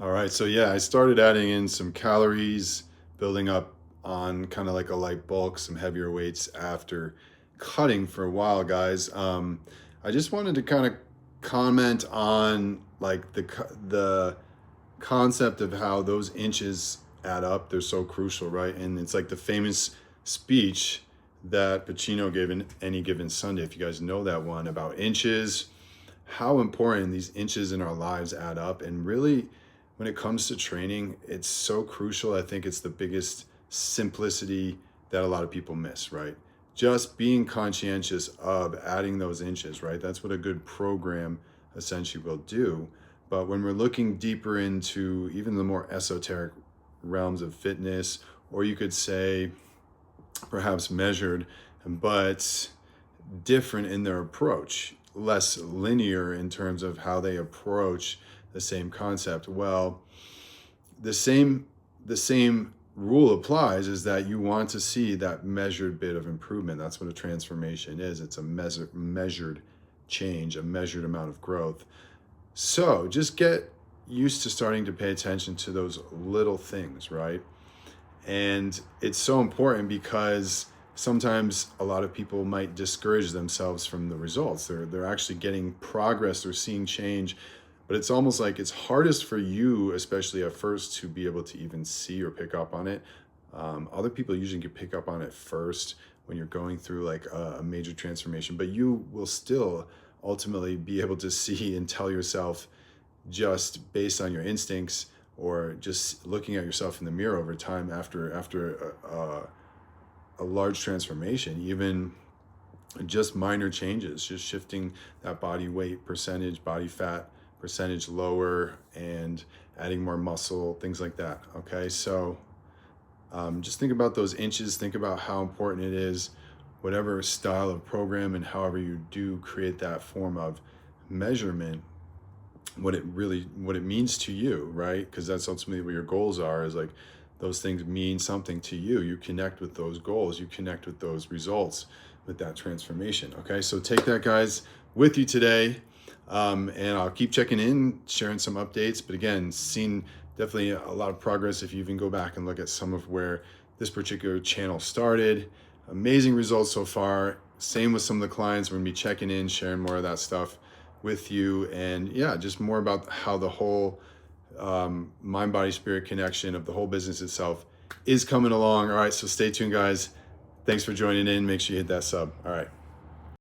All right, so yeah, I started adding in some calories, building up on kind of like a light bulk, some heavier weights after cutting for a while, guys. I just wanted to kind of comment on like the concept of how those inches add up. They're so crucial, right? And it's like the famous speech that Pacino gave in Any Given Sunday, if you guys know that one, about inches, how important these inches in our lives add up. And really, when it comes to training, it's so crucial. I think it's the biggest simplicity that a lot of people miss, right? Just being conscientious of adding those inches, right? That's what a good program essentially will do. But when we're looking deeper into even the more esoteric realms of fitness, or you could say perhaps measured, but different in their approach, less linear in terms of how they approach the same concept. Well, the same rule applies, is that you want to see that measured bit of improvement. That's what a transformation is. It's a measured change, a measured amount of growth. So just get used to starting to pay attention to those little things, right? And it's so important because sometimes a lot of people might discourage themselves from the results. They're actually getting progress, they're seeing change, but it's almost like it's hardest for you, especially at first, to be able to even see or pick up on it. Other people usually can pick up on it first when you're going through like a major transformation, but you will still ultimately be able to see and tell yourself, just based on your instincts or just looking at yourself in the mirror over time, after a large transformation, even just minor changes, just shifting that body weight percentage, body fat percentage lower, and adding more muscle, things like that. Okay, so just think about those inches, think about how important it is, whatever style of program and however you do create that form of measurement, what it means to you, right? Because that's ultimately what your goals are, is like those things mean something to you. You connect with those goals, you connect with those results, with that transformation. Okay, so take that, guys, with you today. And I'll keep checking in, sharing some updates. But again, seen definitely a lot of progress if you even go back and look at some of where this particular channel started. Amazing results so far. Same with some of the clients. We're gonna be checking in, sharing more of that stuff with you. And yeah, just more about how the whole mind, body, spirit connection of the whole business itself is coming along. All right, so stay tuned, guys. Thanks for joining in. Make sure you hit that sub. All right.